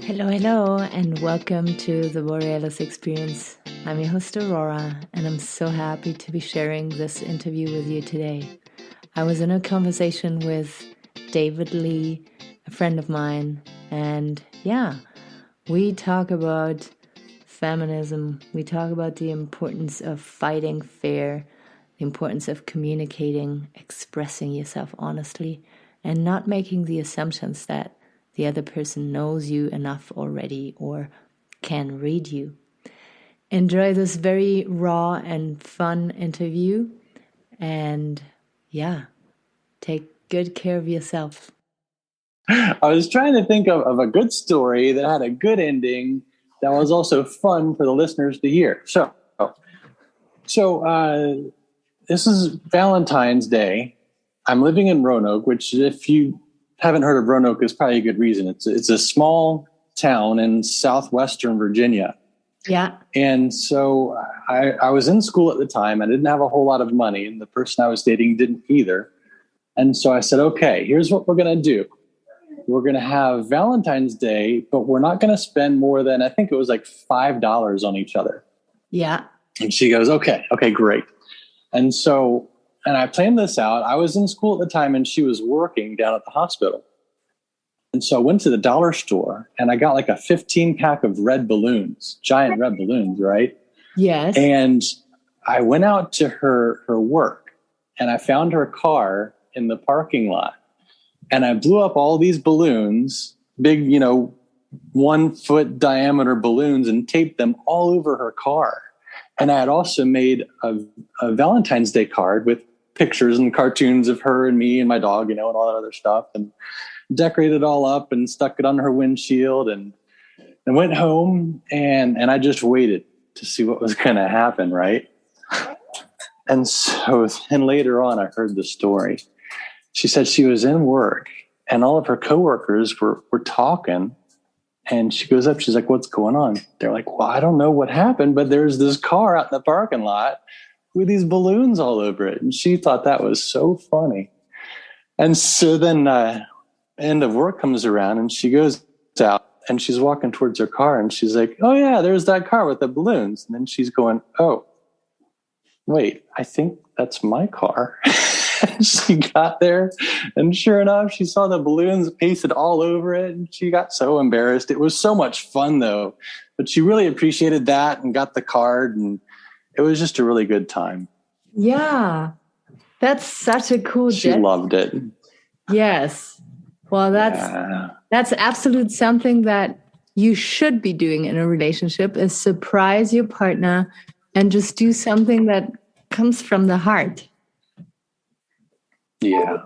Hello, hello, and welcome to the Borealis Experience. I'm your host, Aurora, and I'm so happy to be sharing this interview with you today. I was in a conversation with David Lee, a friend of mine, and we talk about feminism. We talk about the importance of fighting fair, the importance of communicating, expressing yourself honestly, and not making the assumptions that the other person knows you enough already or can read you. Enjoy this very raw and fun interview, and take good care of yourself. I was trying to think of a good story that had a good ending that was also fun for the listeners to hear. So this is Valentine's Day. I'm living in Roanoke, which if you haven't heard of Roanoke is probably a good reason. It's a small town in southwestern Virginia. Yeah. And so I was in school at the time. I didn't have a whole lot of money, and the person I was dating didn't either. And so I said, okay, here's what we're going to do. We're going to have Valentine's Day, but we're not going to spend more than, I think it was like $5 on each other. Yeah. And she goes, okay, great. And I planned this out. I was in school at the time and she was working down at the hospital. And so I went to the dollar store and I got like a 15 pack of red balloons, giant red balloons, right? Yes. And I went out to her work and I found her car in the parking lot. And I blew up all these balloons, big, 1 foot diameter balloons, and taped them all over her car. And I had also made a Valentine's Day card with pictures and cartoons of her and me and my dog, and all that other stuff, and decorated it all up and stuck it on her windshield and went home. And I just waited to see what was going to happen, right? And so then later on, I heard the story. She said she was in work and all of her coworkers were talking, and she goes up. She's like, what's going on? They're like, well, I don't know what happened, but there's this car out in the parking lot with these balloons all over it. And she thought that was so funny. And so then end of work comes around and she goes out and she's walking towards her car and she's like, oh yeah, there's that car with the balloons. And then she's going, oh, wait, I think that's my car. She got there and sure enough, she saw the balloons pasted all over it and she got so embarrassed. It was so much fun though, but she really appreciated that and got the card, and it was just a really good time. Yeah. That's such a cool She gesture. loved it. Yes. Well, that's absolute something that you should be doing in a relationship, is surprise your partner and just do something that comes from the heart. Yeah.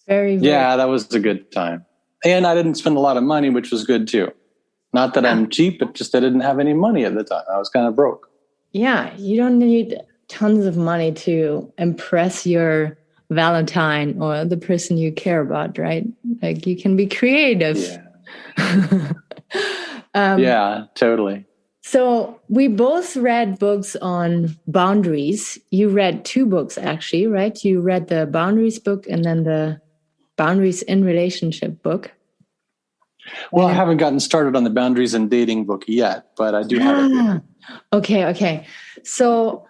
Very. Yeah, that was a good time. And I didn't spend a lot of money, which was good too. Not that I'm cheap, but just I didn't have any money at the time. I was kind of broke. Yeah, you don't need tons of money to impress your Valentine or the person you care about, right? Like, you can be creative. Yeah. Yeah, totally. So we both read books on boundaries. You read 2 books, actually, right? You read the Boundaries book and then the Boundaries in Relationship book. Well, I haven't gotten started on the Boundaries in Dating book yet, but I do have it. Okay. So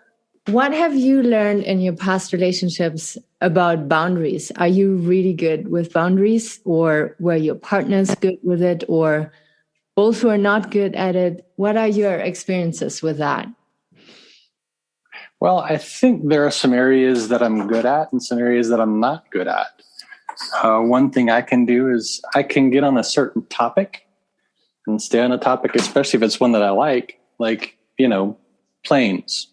what have you learned in your past relationships about boundaries? Are you really good with boundaries, or were your partners good with it, or both who are not good at it? What are your experiences with that? Well, I think there are some areas that I'm good at and some areas that I'm not good at. One thing I can do is I can get on a certain topic and stay on a topic, especially if it's one that I like, planes.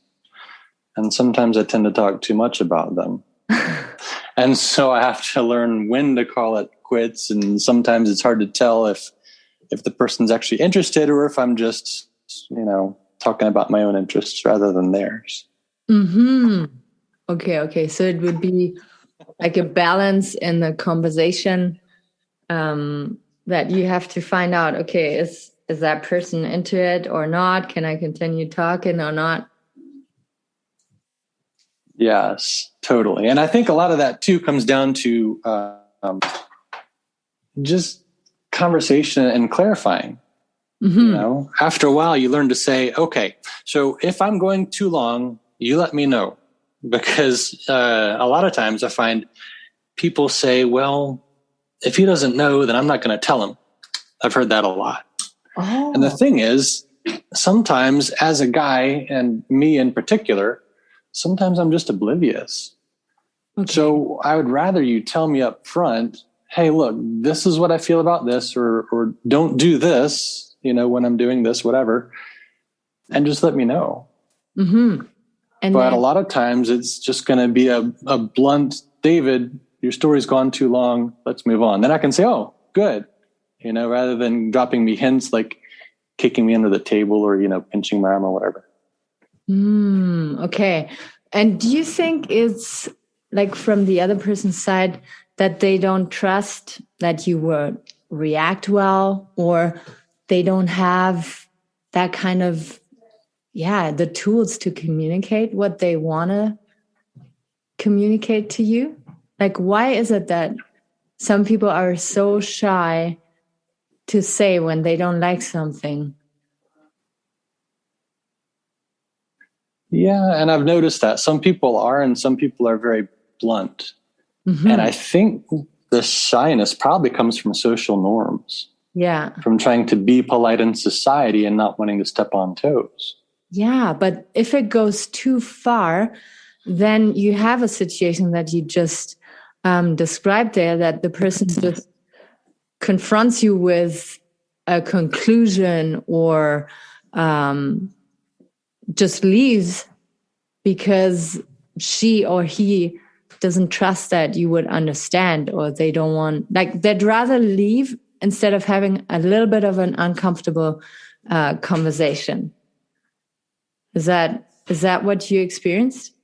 And sometimes I tend to talk too much about them. And so I have to learn when to call it quits. And sometimes it's hard to tell if the person's actually interested or if I'm just, talking about my own interests rather than theirs. Mm-hmm. Okay. So it would be like a balance in the conversation, that you have to find out, okay, is that person into it or not? Can I continue talking or not? Yes, totally. And I think a lot of that too comes down to just conversation and clarifying. After a while, you learn to say, okay, so if I'm going too long, you let me know. Because a lot of times I find people say, well, if he doesn't know, then I'm not going to tell him. I've heard that a lot. Oh. And the thing is, sometimes as a guy, and me in particular, sometimes I'm just oblivious. Okay. So I would rather you tell me up front, hey, look, this is what I feel about this, or don't do this, when I'm doing this, whatever, and just let me know. Mm-hmm. But a lot of times it's just going to be a blunt, David, your story's gone too long. Let's move on. Then I can say, oh, good. Rather than dropping me hints like kicking me under the table or, pinching my arm or whatever. Okay. And do you think it's like from the other person's side that they don't trust that you will react well, or they don't have that kind of, the tools to communicate what they want to communicate to you? Like, why is it that some people are so shy to say when they don't like something? Yeah, and I've noticed that some people are, and some people are very blunt. Mm-hmm. And I think the shyness probably comes from social norms. Yeah. From trying to be polite in society and not wanting to step on toes. Yeah, but if it goes too far, then you have a situation that you just described there, that the person just confronts you with a conclusion or just leaves because she or he doesn't trust that you would understand, or they don't want, like, they'd rather leave instead of having a little bit of an uncomfortable conversation. Is that what you experienced?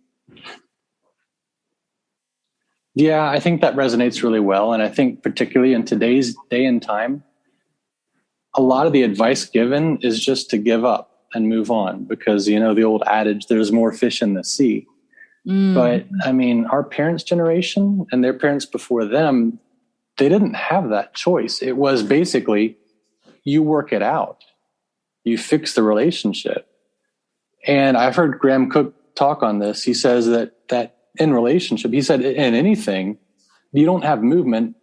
Yeah, I think that resonates really well. And I think particularly in today's day and time, a lot of the advice given is just to give up and move on because, the old adage, there's more fish in the sea. But I mean, our parents' generation and their parents before them, they didn't have that choice. It was basically, you work it out. You fix the relationship. And I've heard Graham Cook talk on this. He says that in relationship, he said in anything, you don't have movement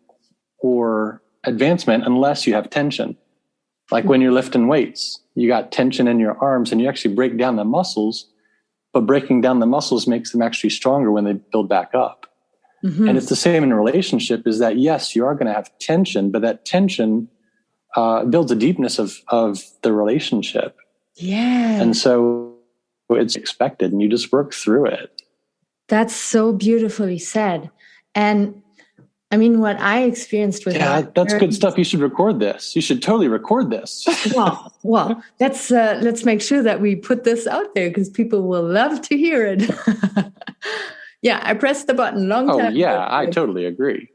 or advancement unless you have tension. Like when you're lifting weights, you got tension in your arms and you actually break down the muscles, but breaking down the muscles makes them actually stronger when they build back up. Mm-hmm. And it's the same in a relationship, is that, yes, you are going to have tension, but that tension builds a deepness of the relationship. Yeah. And so it's expected and you just work through it. That's so beautifully said. And I mean, what I experienced with that's good stuff. You should record this. You should totally record this. Well, let's make sure that we put this out there because people will love to hear it. Yeah, I pressed the button long time ago. Oh, yeah, I totally agree.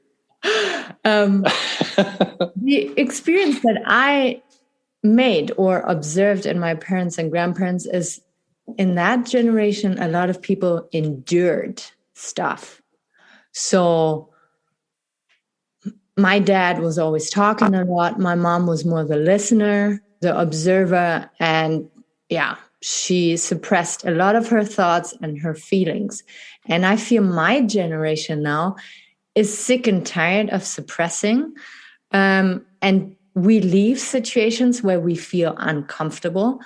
The experience that I made or observed in my parents and grandparents is, in that generation, a lot of people endured stuff. So my dad was always talking a lot. My mom was more the listener, the observer. And she suppressed a lot of her thoughts and her feelings. And I feel my generation now is sick and tired of suppressing. And we leave situations where we feel uncomfortable.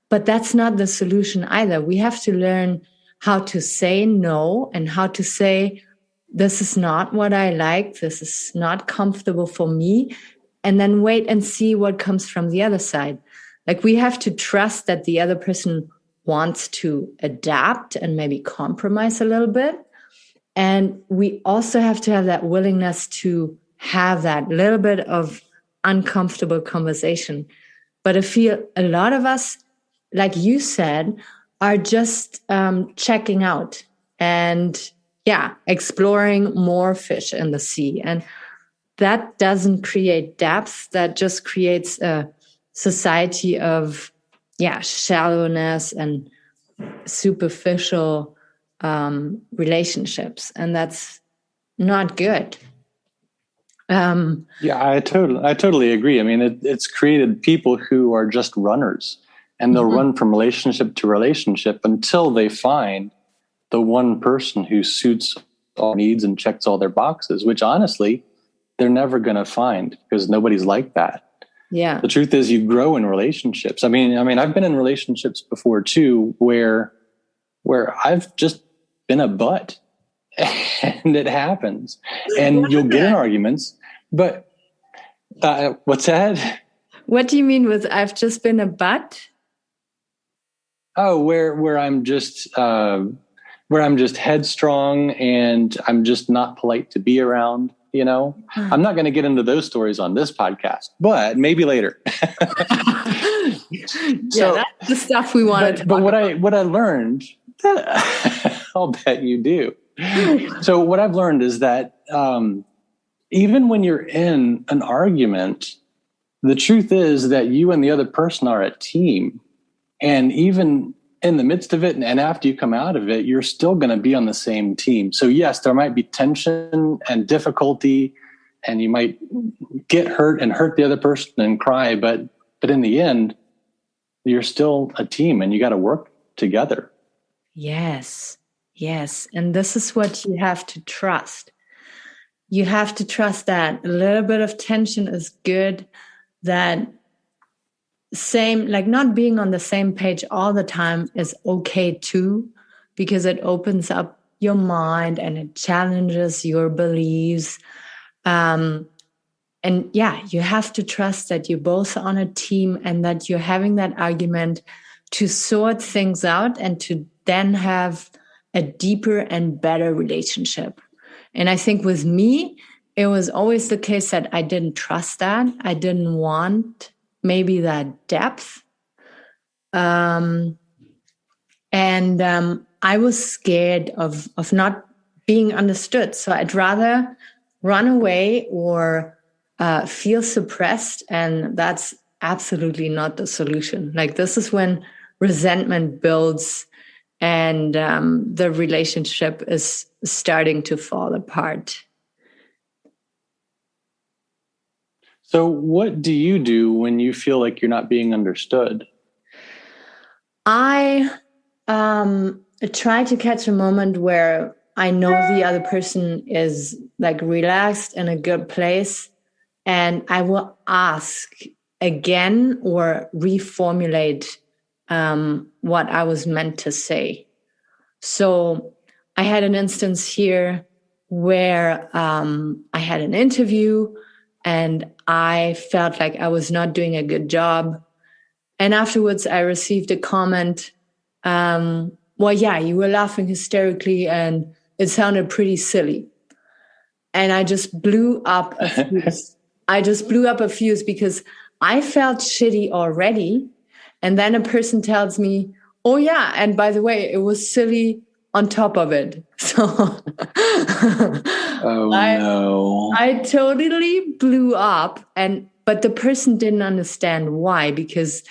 But that's not the solution either. We have to learn how to say no and how to say, this is not what I like. This is not comfortable for me. And then wait and see what comes from the other side. Like, we have to trust that the other person wants to adapt and maybe compromise a little bit. And we also have to have that willingness to have that little bit of uncomfortable conversation. But I feel a lot of us, like you said, are just checking out and exploring more fish in the sea. And that doesn't create depth. That just creates a society of shallowness and superficial relationships. And that's not good. Yeah, I totally agree. I mean, it's created people who are just runners, and they'll run from relationship to relationship until they find the one person who suits all needs and checks all their boxes, which honestly, they're never going to find because nobody's like that. Yeah. The truth is you grow in relationships. I mean, I've been in relationships before too, where I've just been a butt and it happens and you'll get in arguments, but what's that? What do you mean with I've just been a butt? Oh, where I'm just headstrong and I'm just not polite to be around. You know, I'm not going to get into those stories on this podcast, but maybe later. So, that's the stuff we wanted to talk about. What I learned, I'll bet you do. So what I've learned is that even when you're in an argument, the truth is that you and the other person are a team. And even in the midst of it and after you come out of it, you're still going to be on the same team. So yes, there might be tension and difficulty, and you might get hurt and hurt the other person and cry. But in the end, you're still a team and you got to work together. Yes. Yes. And this is what you have to trust. You have to trust that a little bit of tension is good, that same, like not being on the same page all the time is okay too, because it opens up your mind and it challenges your beliefs. And yeah, you have to trust that you're both on a team and that you're having that argument to sort things out and to then have a deeper and better relationship. And I think with me, it was always the case that I didn't trust that. I didn't want maybe that depth. And I was scared of not being understood. So I'd rather run away or feel suppressed. And that's absolutely not the solution. Like this is when resentment builds and the relationship is starting to fall apart. So what do you do when you feel like you're not being understood? I try to catch a moment where I know the other person is like relaxed in a good place, and I will ask again or reformulate what I was meant to say. So I had an instance here where I had an interview and I felt like I was not doing a good job. And afterwards, I received a comment. Well, yeah, you were laughing hysterically and it sounded pretty silly. And I just blew up a fuse. I just blew up a fuse because I felt shitty already. And then a person tells me, oh, yeah, and by the way, it was silly on top of it. So no. I totally blew up. But the person didn't understand why, because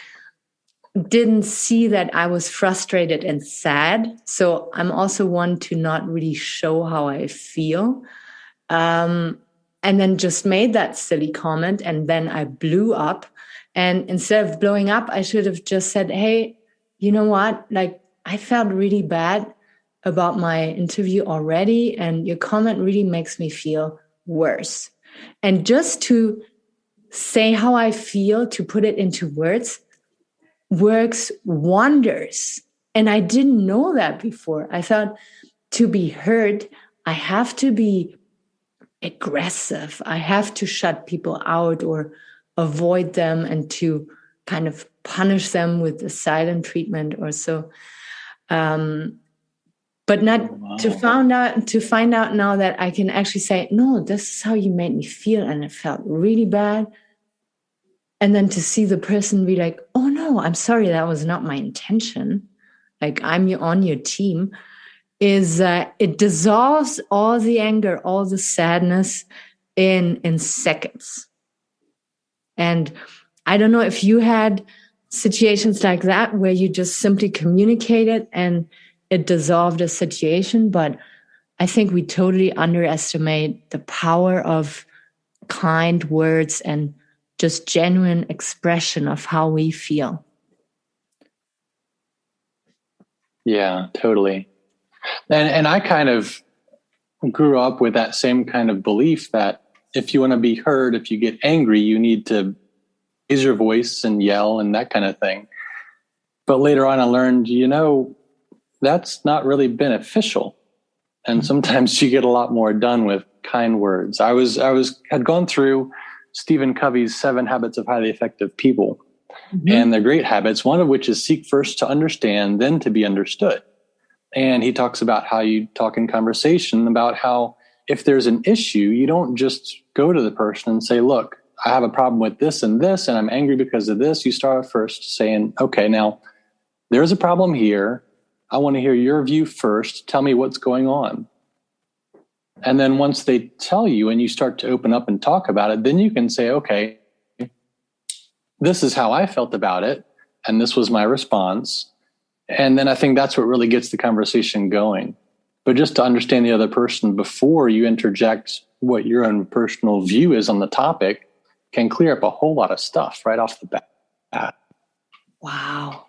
didn't see that I was frustrated and sad. So I'm also one to not really show how I feel. And then just made that silly comment. And then I blew up. And instead of blowing up, I should have just said, hey, you know what? Like, I felt really bad about my interview already. And your comment really makes me feel worse. And just to say how I feel, to put it into words, works wonders. And I didn't know that before. I thought to be heard, I have to be aggressive. I have to shut people out or avoid them and to kind of punish them with the silent treatment or so. But not to find out now that I can actually say, no, this is how you made me feel. And it felt really bad. And then to see the person be like, oh no, I'm sorry, that was not my intention. Like I'm on your team, is it dissolves all the anger, all the sadness in seconds. And I don't know if you had situations like that where you just simply communicated and it dissolved a situation, but I think we totally underestimate the power of kind words and just genuine expression of how we feel. Yeah, totally. And I kind of grew up with that same kind of belief that if you want to be heard, if you get angry, you need to raise your voice and yell and that kind of thing. But later on, I learned, that's not really beneficial. And sometimes you get a lot more done with kind words. Had gone through Stephen Covey's 7 Habits of Highly Effective People. Mm-hmm. And they're great habits, one of which is seek first to understand, then to be understood. And he talks about how you talk in conversation about how if there's an issue, you don't just go to the person and say, look, I have a problem with this, and I'm angry because of this. You start first saying, okay, now there's a problem here. I want to hear your view first. Tell me what's going on. And then once they tell you and you start to open up and talk about it, then you can say, okay, this is how I felt about it. And this was my response. And then I think that's what really gets the conversation going. But just to understand the other person before you interject what your own personal view is on the topic can clear up a whole lot of stuff right off the bat. Wow.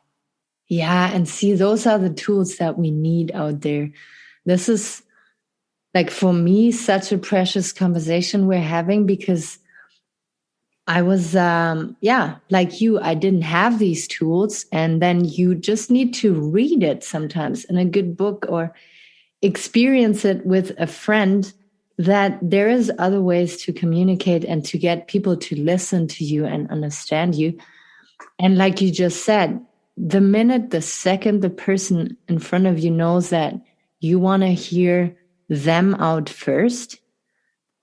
Yeah. And see, those are the tools that we need out there. This is, like, for me, such a precious conversation we're having, because I was, like you, I didn't have these tools. And then you just need to read it sometimes in a good book or experience it with a friend, that there is other ways to communicate and to get people to listen to you and understand you. And like you just said, the second the person in front of you knows that you want to hear them out first,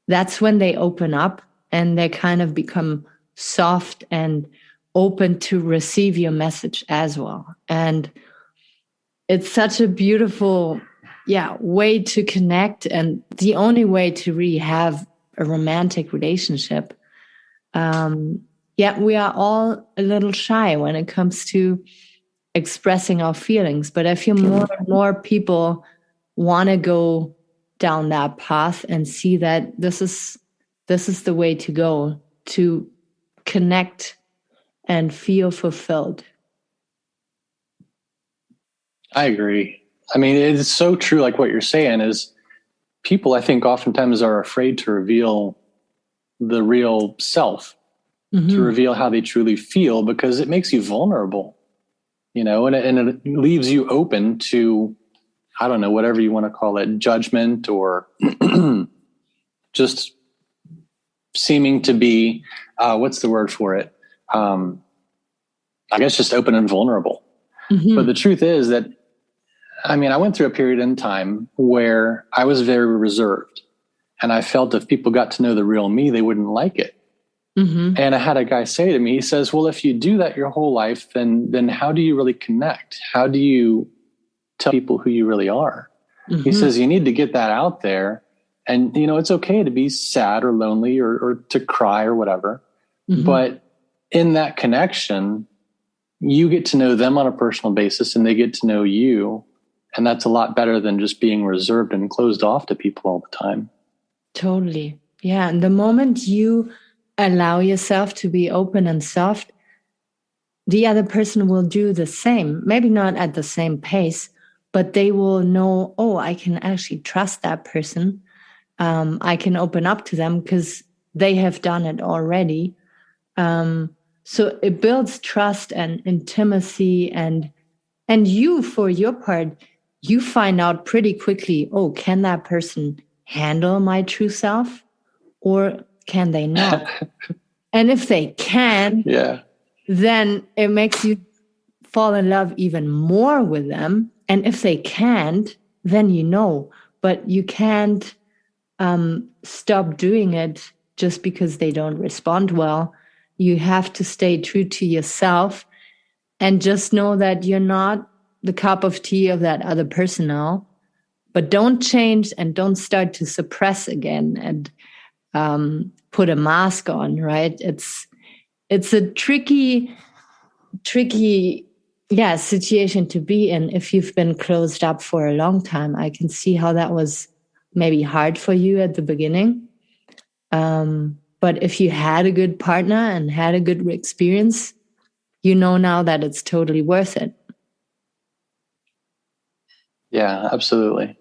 that's when they open up and they kind of become soft and open to receive your message as well. And it's such a beautiful, way to connect, and the only way to really have a romantic relationship. We are all a little shy when it comes to expressing our feelings, but I feel more and more people want to go down that path and see that this is the way to go to connect and feel fulfilled. I agree. I mean, it's so true. Like what you're saying is, people, I think, oftentimes are afraid to reveal the real self, to reveal how they truly feel, because it makes you vulnerable, and it leaves you open to, I don't know, whatever you want to call it, judgment, or just seeming to be, what's the word for it? I guess just open and vulnerable. Mm-hmm. But the truth is that, I went through a period in time where I was very reserved, and I felt if people got to know the real me, they wouldn't like it. Mm-hmm. And I had a guy say to me, he says, well, if you do that your whole life, then how do you really connect? How do you tell people who you really are? Mm-hmm. He says, you need to get that out there. And, it's okay to be sad or lonely or to cry or whatever. Mm-hmm. But in that connection, you get to know them on a personal basis, and they get to know you. And that's a lot better than just being reserved and closed off to people all the time. Totally. Yeah. And the moment you allow yourself to be open and soft, the other person will do the same. Maybe not at the same pace, but they will know, oh, I can actually trust that person. I can open up to them because they have done it already. So it builds trust and intimacy, and you, for your part, you find out pretty quickly, oh, can that person handle my true self, or can they not? And if they can, then it makes you fall in love even more with them. And if they can't, then but you can't stop doing it just because they don't respond well. You have to stay true to yourself and just know that you're not the cup of tea of that other person now, but don't change and don't start to suppress again and put a mask on, right? It's a tricky situation to be in if you've been closed up for a long time. I can see how that was maybe hard for you at the beginning. But if you had a good partner and had a good experience, you know now that it's totally worth it. Yeah, absolutely.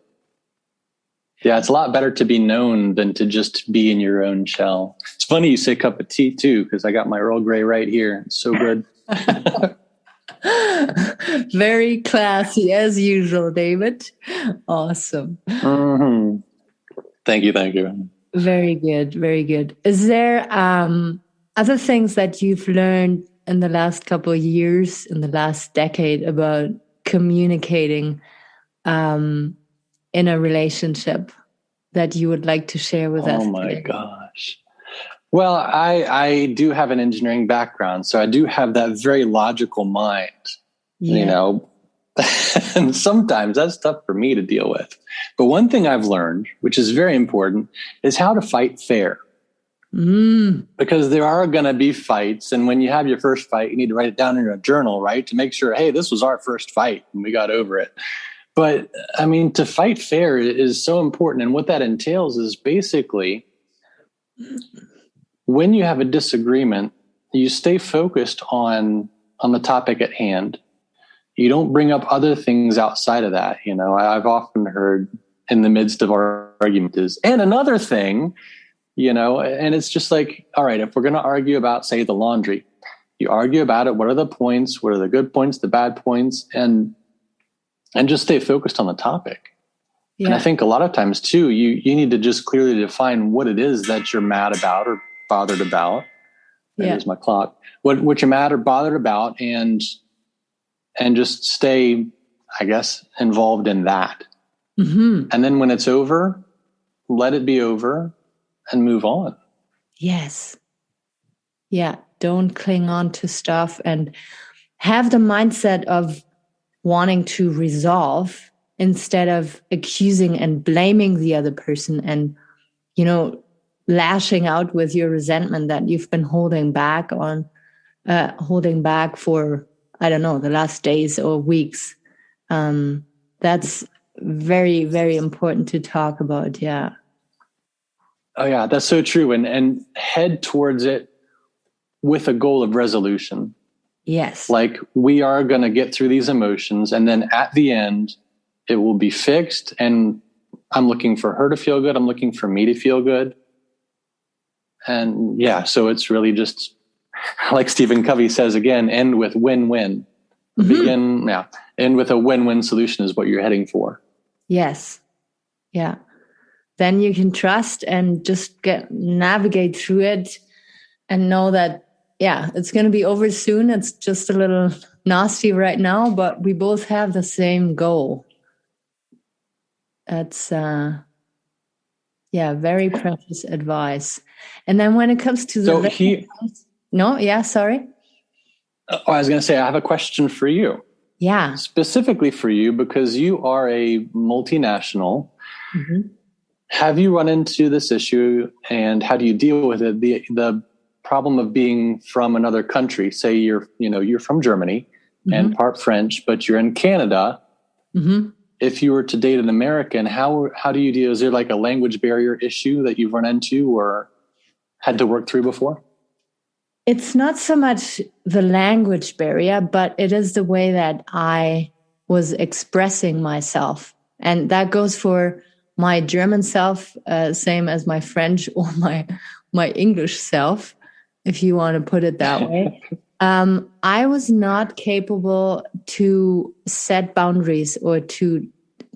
Yeah, it's a lot better to be known than to just be in your own shell. It's funny you say cup of tea too, because I got my Earl Grey right here. It's so good. Very classy as usual, David. Awesome. Mm-hmm. Thank you. Thank you. Very good. Very good. Is there other things that you've learned in the last couple of years, in the last decade, about communicating in a relationship that you would like to share with us? Oh my today? gosh. Well, I do have an engineering background, so I do have that very logical mind, you know, and sometimes that's tough for me to deal with. But one thing I've learned, which is very important, is how to fight fair. Because there are going to be fights. And when you have your first fight, you need to write it down in your journal, right? To make sure, hey, this was our first fight and we got over it. But I mean, to fight fair is so important. And what that entails is basically when you have a disagreement, you stay focused on the topic at hand. You don't bring up other things outside of that. You know, I've often heard in the midst of our argument is, and another thing, you know, and it's just like, all right, if we're going to argue about, say, the laundry, you argue about it. What are the points? What are the good points, the bad points? And just stay focused on the topic. Yeah. And I think a lot of times too, you need to just clearly define what it is that you're mad about or bothered about. There's my clock. What you're mad or bothered about, and just stay, I guess, involved in that. Mm-hmm. And then when it's over, let it be over and move on. Yes. Yeah. Don't cling on to stuff and have the mindset of wanting to resolve instead of accusing and blaming the other person and, you know, lashing out with your resentment that you've been holding back for, I don't know, the last days or weeks. That's very, very important to talk about. Yeah. Oh yeah, that's so true. And head towards it with a goal of resolution. Yes. Like, we are going to get through these emotions, and then at the end, it will be fixed. And I'm looking for her to feel good. I'm looking for me to feel good. And yeah, so it's really just, like Stephen Covey says again, end with win-win. Mm-hmm. End with a win-win solution is what you're heading for. Yes. Yeah. Then you can trust and just navigate through it and know that, yeah, it's going to be over soon. It's just a little nasty right now, but we both have the same goal. That's, very precious advice. And then when it comes to the... sorry. I was going to say, I have a question for you. Yeah. Specifically for you, because you are a multinational. Mm-hmm. Have you run into this issue, and how do you deal with it? The problem of being from another country. Say you're from Germany, mm-hmm. and part French, but you're in Canada. Mm-hmm. If you were to date an American, how do you deal? Is there like a language barrier issue that you've run into or had to work through before? It's not so much the language barrier, but it is the way that I was expressing myself. And that goes for my German self, same as my French or my English self, if you want to put it that way. I was not capable to set boundaries or to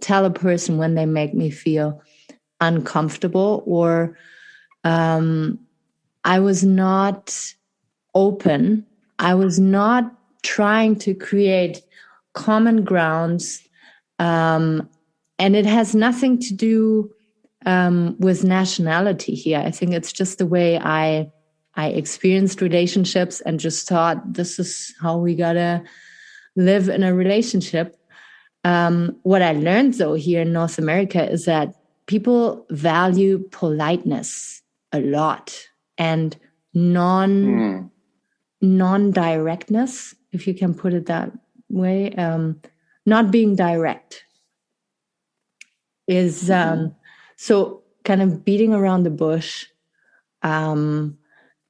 tell a person when they make me feel uncomfortable, or I was not open. I was not trying to create common grounds. And it has nothing to do with nationality here. I think it's just the way I experienced relationships and just thought this is how we gotta live in a relationship. What I learned though here in North America is that people value politeness a lot and non-directness, if you can put it that way. Not being direct is so kind of beating around the bush.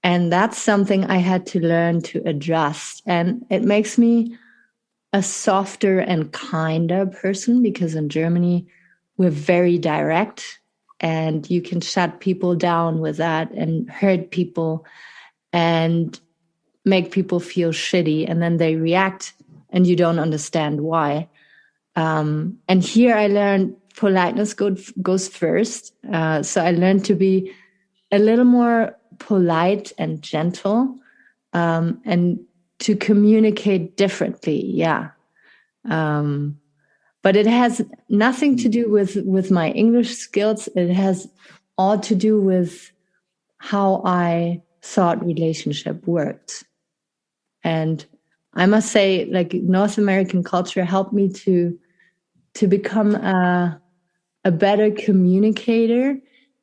And that's something I had to learn to adjust. And it makes me a softer and kinder person, because in Germany, we're very direct and you can shut people down with that and hurt people and make people feel shitty. And then they react and you don't understand why. And here I learned politeness goes first. So I learned to be a little more polite and gentle, and to communicate differently. Yeah. But it has nothing to do with my English skills. It has all to do with how I thought relationship worked. And I must say, like, North American culture helped me to become a better communicator,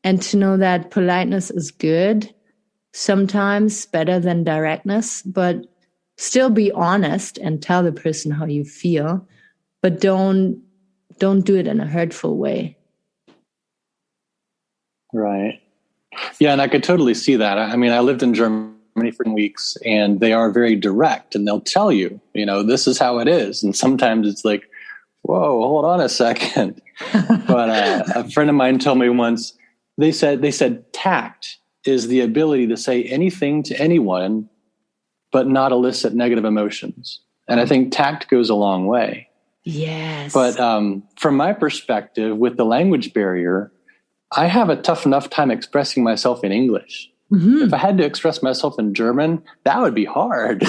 and to know that politeness is good, sometimes better than directness, but still be honest and tell the person how you feel, but don't do it in a hurtful way. Right. Yeah, and I could totally see that. I mean, I lived in Germany for weeks, and they are very direct, and they'll tell you, this is how it is. And sometimes it's like, whoa, hold on a second. But a friend of mine told me once, they said tact is the ability to say anything to anyone, but not elicit negative emotions. And I think tact goes a long way. Yes. But from my perspective, with the language barrier, I have a tough enough time expressing myself in English. Mm-hmm. If I had to express myself in German, that would be hard.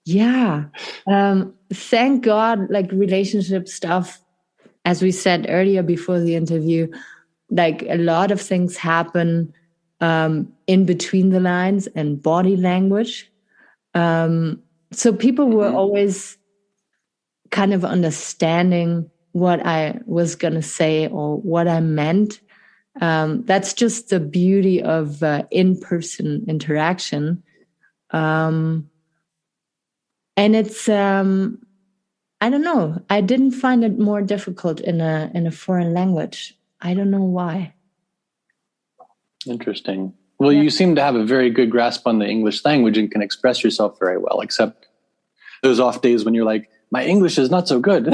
Yeah. Thank God, like, relationship stuff, as we said earlier before the interview, like, a lot of things happen in between the lines and body language. So people were always kind of understanding what I was going to say or what I meant. That's just the beauty of in-person interaction. And it's, I don't know, I didn't find it more difficult in a foreign language. I don't know why. Interesting. Well, You seem to have a very good grasp on the English language and can express yourself very well, except those off days when you're like, my English is not so good.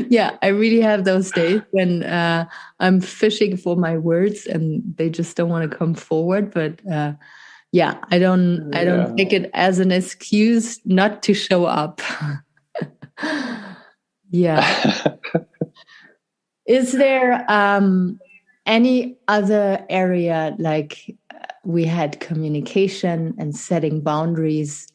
Yeah, I really have those days when I'm fishing for my words and they just don't want to come forward. But yeah, I don't take it as an excuse not to show up. Yeah. Is there any other area, like, we had communication and setting boundaries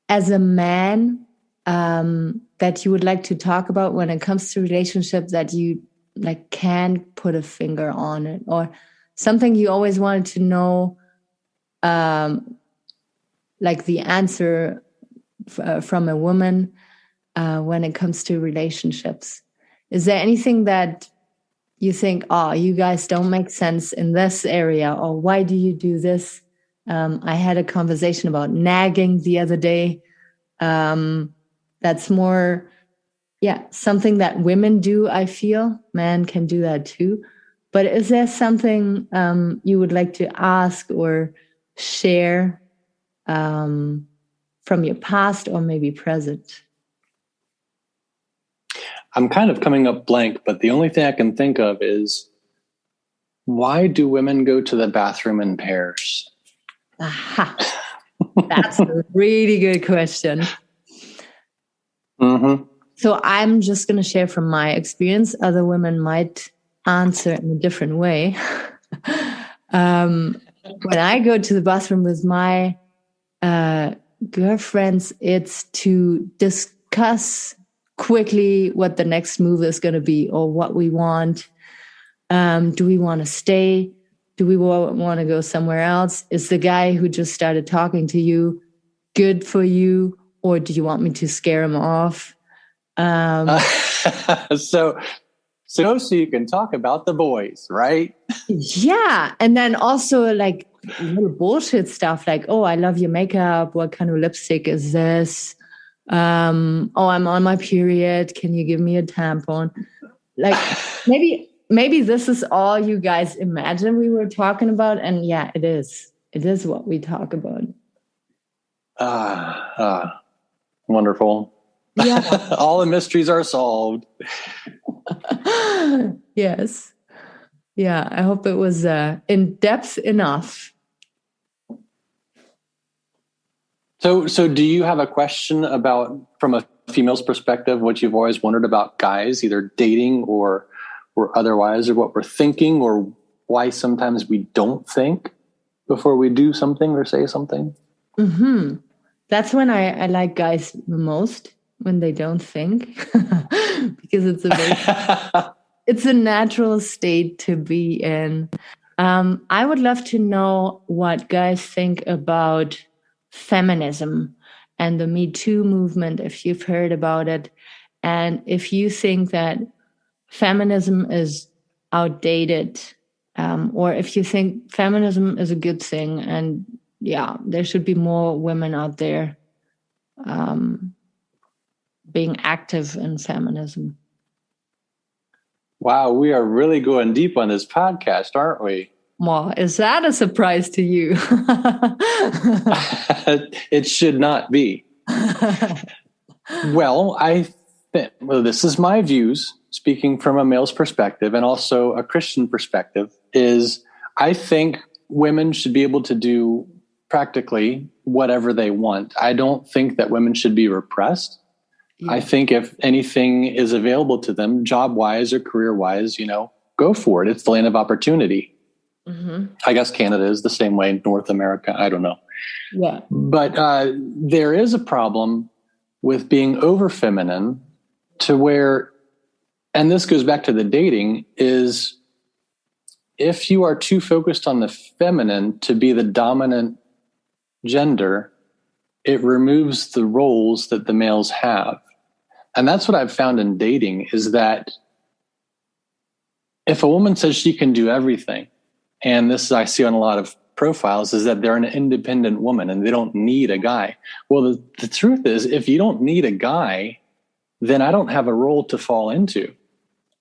as a man, that you would like to talk about when it comes to relationship, that you like can't put a finger on it, or something you always wanted to know, like the answer from a woman when it comes to relationships? Is there anything that you think, oh, you guys don't make sense in this area, or why do you do this? I had a conversation about nagging the other day. That's more, something that women do, I feel. Men can do that too. But is there something you would like to ask or share from your past or maybe present? I'm kind of coming up blank, but the only thing I can think of is, why do women go to the bathroom in pairs? Aha. That's a really good question. Mm-hmm. So I'm just going to share from my experience. Other women might answer in a different way. When I go to the bathroom with my girlfriends, it's to discuss quickly what the next move is going to be or what we want. Do we want to stay? Do we want to go somewhere else? Is the guy who just started talking to you good for you, or do you want me to scare him off? So you can talk about the boys, right? Yeah. And then also, like, little bullshit stuff like, oh, I love your makeup. What kind of lipstick is this? Oh, I'm on my period. Can you give me a tampon? Like, maybe maybe this is all you guys imagine we were talking about. And yeah, it is. It is what we talk about. Wonderful. Yeah. All the mysteries are solved. Yes. Yeah, I hope it was in depth enough. So do you have a question about, from a female's perspective, what you've always wondered about guys, either dating or otherwise, or what we're thinking, or why sometimes we don't think before we do something or say something? Mm-hmm. That's when I like guys the most, when they don't think, because it's a natural state to be in. I would love to know what guys think about feminism and the Me Too movement, if you've heard about it, and if you think that feminism is outdated, or if you think feminism is a good thing, and yeah, there should be more women out there being active in feminism. Wow, we are really going deep on this podcast, aren't we? Well, is that a surprise to you? It should not be. Well, this is my views, speaking from a male's perspective and also a Christian perspective, is I think women should be able to do practically whatever they want. I don't think that women should be repressed. Yeah. I think if anything is available to them, job-wise or career-wise, go for it. It's the land of opportunity. Mm-hmm. I guess Canada is the same way in North America. I don't know. Yeah. But there is a problem with being over feminine to where, and this goes back to the dating, is if you are too focused on the feminine to be the dominant gender, it removes the roles that the males have. And that's what I've found in dating, is that if a woman says she can do everything, and this I see on a lot of profiles, is that they're an independent woman and they don't need a guy. Well, the truth is, if you don't need a guy, then I don't have a role to fall into.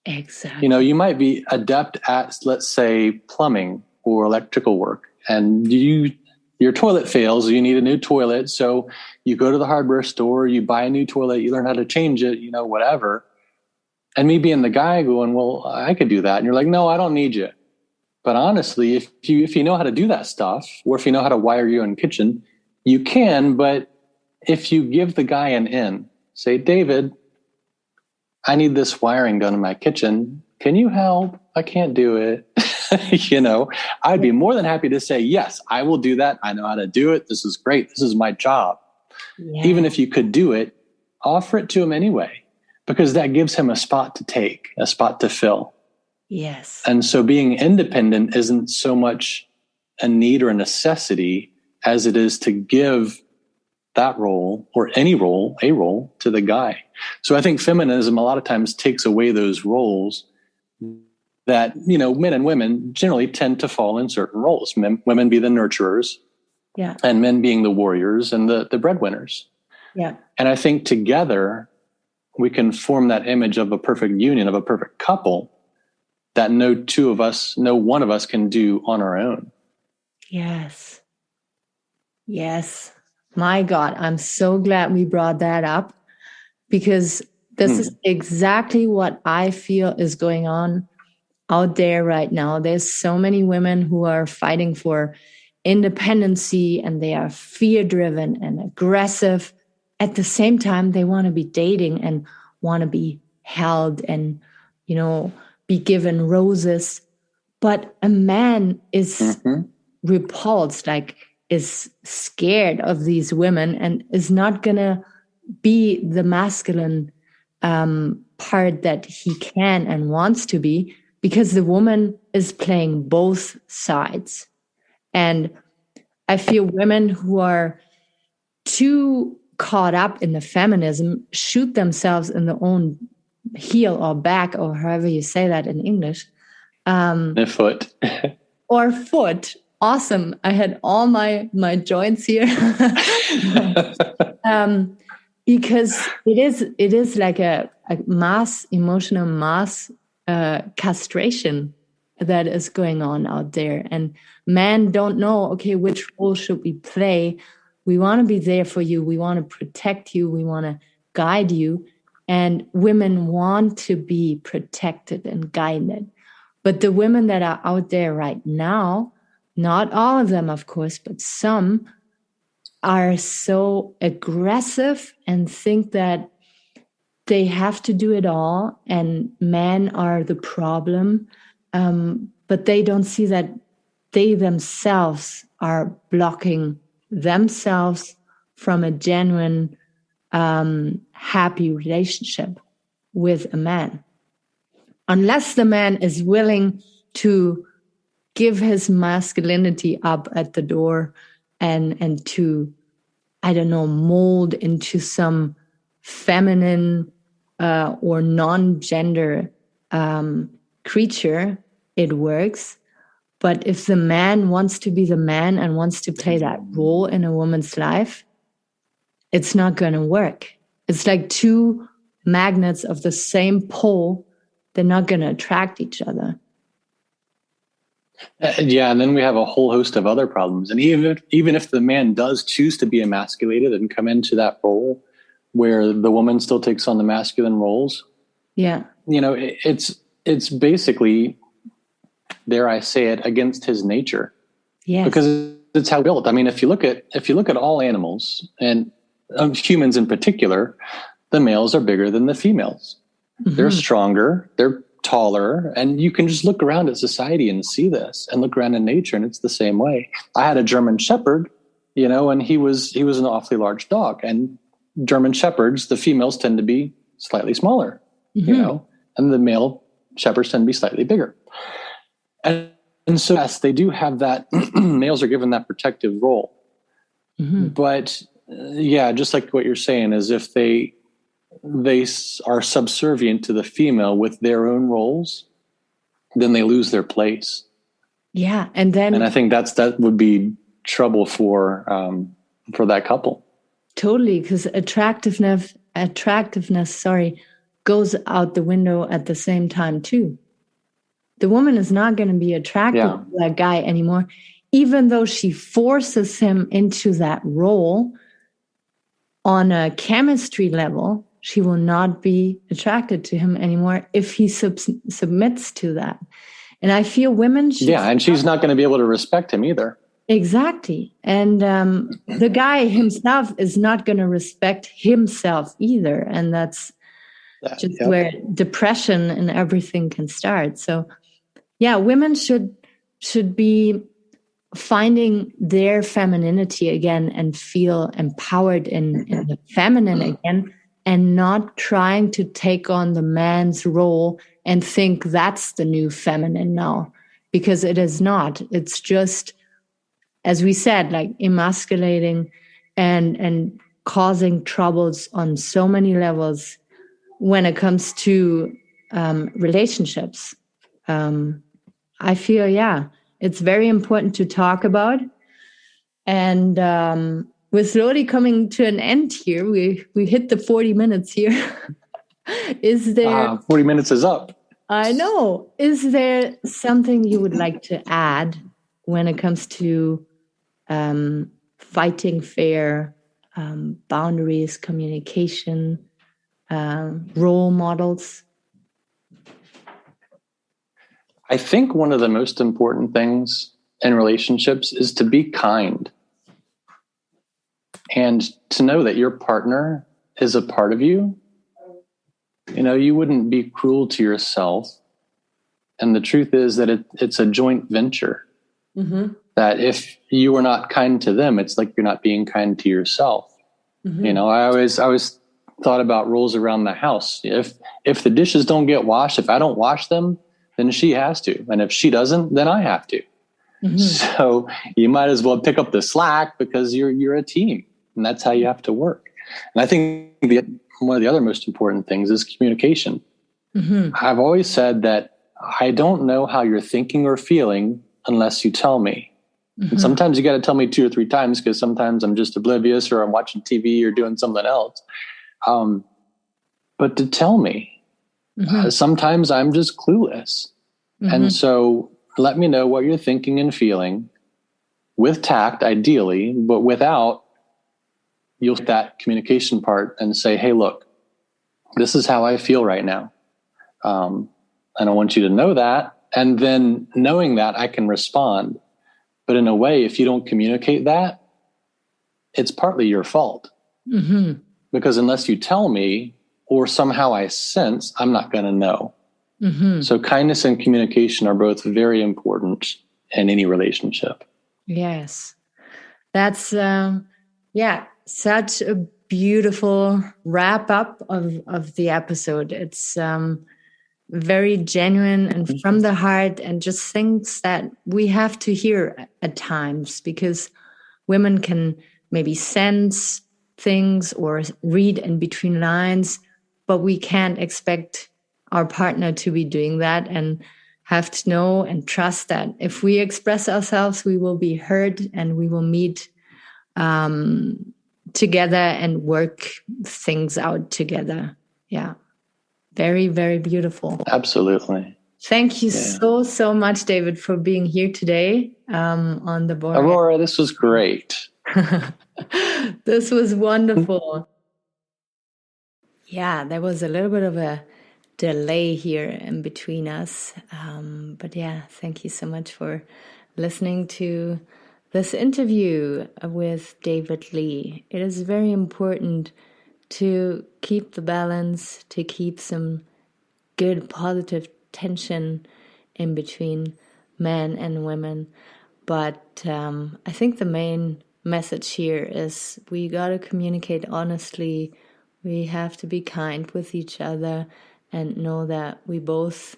Exactly. You might be adept at, let's say, plumbing or electrical work, and your toilet fails, you need a new toilet. So you go to the hardware store, you buy a new toilet, you learn how to change it, whatever. And me being the guy going, well, I could do that. And you're like, no, I don't need you. But honestly, if you know how to do that stuff, or if you know how to wire your own kitchen, you can. But if you give the guy an in, say, David, I need this wiring done in my kitchen. Can you help? I can't do it. I'd be more than happy to say, yes, I will do that. I know how to do it. This is great. This is my job. Yeah. Even if you could do it, offer it to him anyway, because that gives him a spot to take, a spot to fill. Yes. And so being independent isn't so much a need or a necessity as it is to give that role, or any role, a role, to the guy. So I think feminism a lot of times takes away those roles that, men and women generally tend to fall in certain roles. Women be the nurturers, yeah, and men being the warriors and the breadwinners. Yeah. And I think together we can form that image of a perfect union, of a perfect couple, that no one of us can do on our own. Yes. Yes. My God, I'm so glad we brought that up, because this is exactly what I feel is going on out there right now. There's so many women who are fighting for independency, and they are fear-driven and aggressive. At the same time, they want to be dating and want to be held and, be given roses. But a man is repulsed, is scared of these women, and is not going to be the masculine part that he can and wants to be, because the woman is playing both sides. And I feel women who are too caught up in the feminism shoot themselves in their own heel or back, or however you say that in English. A foot. Or foot. Awesome. I had all my joints here. Because it is like a emotional mass castration that is going on out there. And men don't know, okay, which role should we play? We want to be there for you. We want to protect you. We want to guide you. And women want to be protected and guided. But the women that are out there right now, not all of them, of course, but some are so aggressive and think that they have to do it all and men are the problem. But they don't see that they themselves are blocking themselves from a genuine, happy relationship with a man. Unless the man is willing to give his masculinity up at the door and to, I don't know, mold into some feminine or non-gender creature, it works. But if the man wants to be the man and wants to play that role in a woman's life, it's not going to work. It's like two magnets of the same pole. They're not going to attract each other. Yeah, and then we have a whole host of other problems. And even if the man does choose to be emasculated and come into that role where the woman still takes on the masculine roles, yeah, it's basically, dare I say it, against his nature. Yes. Because it's how built. I mean, if you look at all animals and humans in particular, the males are bigger than the females. Mm-hmm. They're stronger. They're taller, and you can just look around at society and see this, and look around in nature, and it's the same way. I had a German Shepherd, and he was an awfully large dog, and German Shepherds, the females tend to be slightly smaller, mm-hmm. And the male Shepherds tend to be slightly bigger. And so, yes, they do have that. Males are given that protective role, mm-hmm. But just like what you're saying, is if they are subservient to the female with their own roles, then they lose their place. Yeah. And I think that would be trouble for that couple. Totally. Because attractiveness, goes out the window at the same time too. The woman is not going to be attracted to that guy anymore, even though she forces him into that role on a chemistry level. She will not be attracted to him anymore if he submits to that. And I feel women should... Yeah, and she's not going to be able to respect him either. Exactly. And the guy himself is not going to respect himself either. And that's just where depression and everything can start. So, yeah, women should be finding their femininity again and feel empowered in the feminine again, and not trying to take on the man's role and think that's the new feminine now, because it is not. It's just, as we said, like emasculating and causing troubles on so many levels when it comes to relationships. I feel, it's very important to talk about. And we're slowly coming to an end here. We hit the 40 minutes here. Is there... 40 minutes is up. I know. Is there something you would like to add when it comes to fighting fair, boundaries, communication, role models? I think one of the most important things in relationships is to be kind, and to know that your partner is a part of you. You wouldn't be cruel to yourself. And the truth is that it's a joint venture. Mm-hmm. That if you are not kind to them, it's like you're not being kind to yourself. Mm-hmm. I always thought about rules around the house. If the dishes don't get washed, if I don't wash them, then she has to. And if she doesn't, then I have to. Mm-hmm. So you might as well pick up the slack, because you're a team, and that's how you have to work. And I think one of the other most important things is communication. Mm-hmm. I've always said that I don't know how you're thinking or feeling unless you tell me. Mm-hmm. And sometimes you got to tell me 2 or 3 times, because sometimes I'm just oblivious, or I'm watching TV or doing something else. But to tell me, Sometimes I'm just clueless. And so let me know what you're thinking and feeling with tact, ideally, but without, you'll that communication part and say, hey, look, this is how I feel right now. And I want you to know that. And then knowing that, I can respond. But in a way, if you don't communicate that, it's partly your fault. Because unless you tell me or somehow I sense, I'm not going to know. So kindness and communication are both very important in any relationship. Yes. That's, such a beautiful wrap up of the episode. It's very genuine and from the heart, and just things that we have to hear at times, because women can maybe sense things or read in between lines, but we can't expect our partner to be doing that, and have to know and trust that if we express ourselves, we will be heard and we will meet together and work things out together. Yeah. Very, very beautiful. Absolutely. Thank you so much, David, for being here today on the board. Aurora, this was great. This was wonderful. Yeah, there was a little bit of a delay here in between us. But yeah, thank you so much for listening to this interview with David Lee. It is very important to keep the balance, to keep some good positive tension in between men and women. But I think the main message here is we got to communicate honestly. We have to be kind with each other and know that we both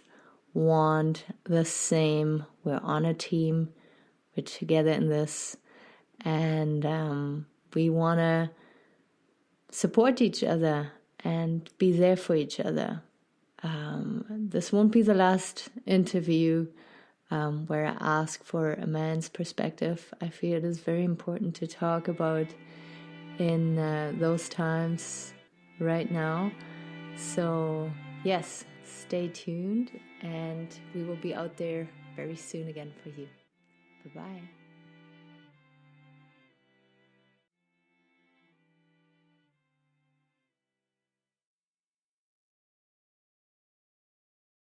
want the same. We're on a team. We're together in this. And we want to support each other and be there for each other. This won't be the last interview where I ask for a man's perspective. I feel it is very important to talk about in those times right now. So yes, stay tuned, and we will be out there very soon again for you. Bye-bye.